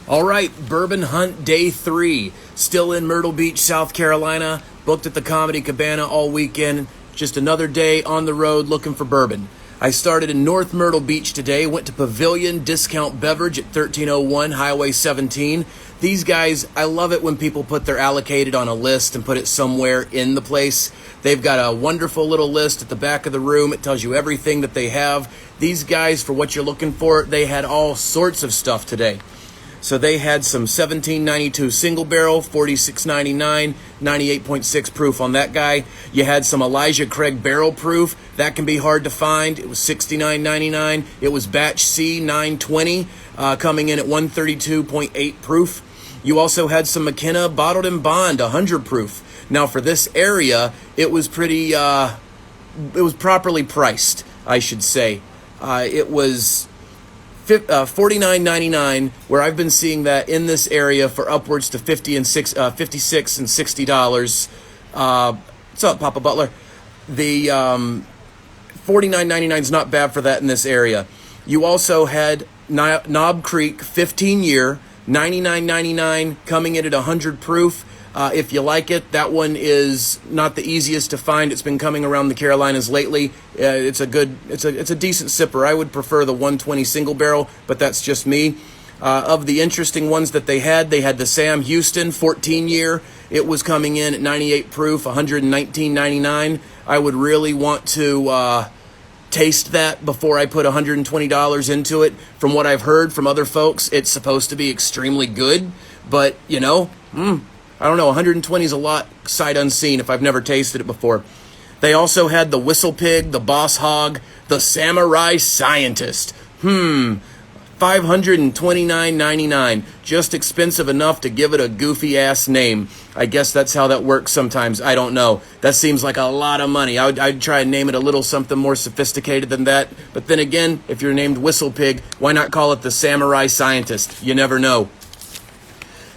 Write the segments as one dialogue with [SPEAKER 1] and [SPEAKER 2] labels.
[SPEAKER 1] All right, bourbon hunt day 3. Still in Myrtle Beach, South Carolina. Booked at the Comedy Cabana all weekend. Just another day on the road looking for bourbon. I started in North Myrtle Beach today. Went to Pavilion Discount Beverage at 1301 Highway 17. These guys, I love it when people put their allocated on a list and put it somewhere in the place. They've got a wonderful little list at the back of the room. It tells you everything that they have. These guys, for what you're looking for, they had all sorts of stuff today. So they had some 1792 single barrel, 46.99, 98.6 proof on that guy. You had some Elijah Craig barrel proof. That can be hard to find. It was 69.99. It was batch C 920, coming in at 132.8 proof. You also had some McKenna bottled in bond, 100 proof. Now for this area, it was pretty, it was properly priced, I should say. It was $49.99, where I've been seeing that in this area for upwards to $56 and $60. What's up, Papa Butler? The $49.99 is not bad for that in this area. You also had Knob Creek 15-year, $99.99, coming in at 100 proof. If you like it, that one is not the easiest to find. It's been coming around the Carolinas lately. It's a decent sipper. I would prefer the 120 single barrel, but that's just me. Of the interesting ones that they had the Sam Houston 14-year. It was coming in at 98 proof, $119.99. I would really want to taste that before I put $120 into it. From what I've heard from other folks, it's supposed to be extremely good, but I don't know, 120 is a lot sight unseen if I've never tasted it before. They also had the Whistle Pig, the Boss Hog, the Samurai Scientist. $529.99. Just expensive enough to give it a goofy-ass name. I guess that's how that works sometimes. I don't know. That seems like a lot of money. I'd try and name it a little something more sophisticated than that. But then again, if you're named Whistle Pig, why not call it the Samurai Scientist? You never know.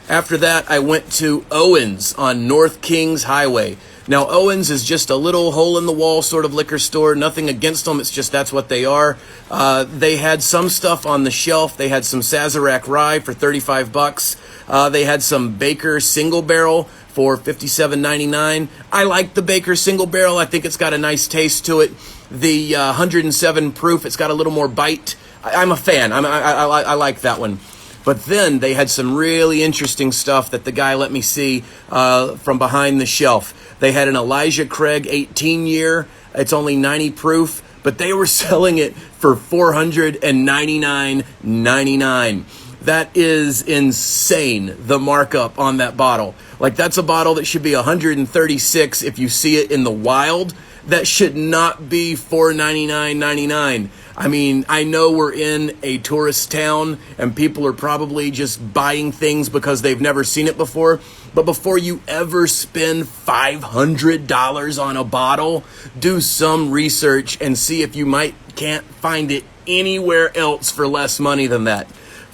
[SPEAKER 1] After that, I went to Owens on North Kings Highway. Now, Owens is just a little hole-in-the-wall sort of liquor store. Nothing against them. It's just that's what they are. They had some stuff on the shelf. They had some Sazerac Rye for $35. They had some Baker Single Barrel for $57.99. I like the Baker Single Barrel. I think it's got a nice taste to it. The 107 proof, it's got a little more bite. I'm a fan. I like that one. But then they had some really interesting stuff that the guy let me see from behind the shelf. They had an Elijah Craig 18-year. It's only 90 proof, but they were selling it for $499.99. That is insane, the markup on that bottle. Like, that's a bottle that should be $136 if you see it in the wild. That should not be $499.99. I mean, I know we're in a tourist town and people are probably just buying things because they've never seen it before. But before you ever spend $500 on a bottle, do some research and see if you can't find it anywhere else for less money than that.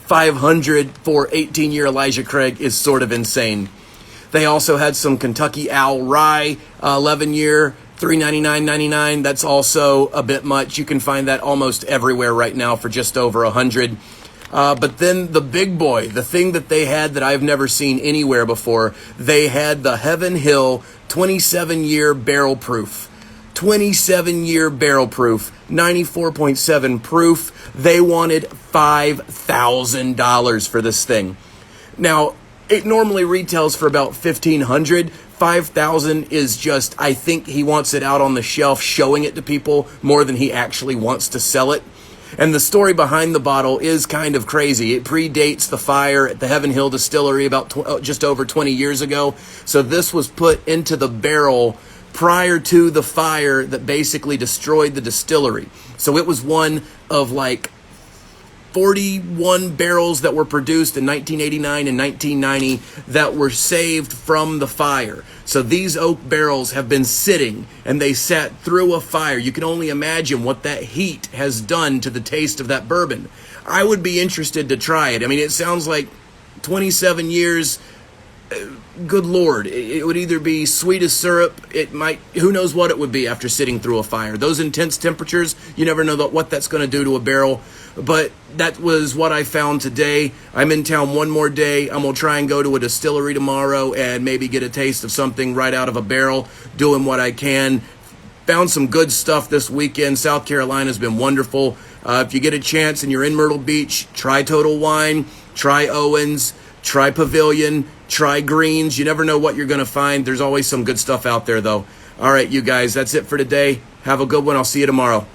[SPEAKER 1] $500 for 18-year Elijah Craig is sort of insane. They also had some Kentucky Owl Rye 11-year. $399.99. That's also a bit much. You can find that almost everywhere right now for just over $100. But then the big boy, the thing that they had that I've never seen anywhere before, they had the Heaven Hill 27-year barrel proof. 27-year barrel proof, 94.7 proof. They wanted $5,000 for this thing. Now, it normally retails for about $1,500. $5,000 is just, I think he wants it out on the shelf showing it to people more than he actually wants to sell it. And the story behind the bottle is kind of crazy. It predates the fire at the Heaven Hill Distillery about just over 20 years ago. So this was put into the barrel prior to the fire that basically destroyed the distillery. So it was one of like 41 barrels that were produced in 1989 and 1990 that were saved from the fire. So these oak barrels have been sitting and they sat through a fire. You can only imagine what that heat has done to the taste of that bourbon. I would be interested to try it. I mean, it sounds like 27 years good Lord, it would either be sweet as syrup. It might, who knows what it would be after sitting through a fire. Those intense temperatures, you never know what that's going to do to a barrel. But that was what I found today. I'm in town one more day. I'm going to try and go to a distillery tomorrow and maybe get a taste of something right out of a barrel, doing what I can. Found some good stuff this weekend. South Carolina's been wonderful. If you get a chance and you're in Myrtle Beach, try Total Wine, try Owens, try Pavilion, try Greens. You never know what you're going to find. There's always some good stuff out there, though. All right, you guys, that's it for today. Have a good one. I'll see you tomorrow.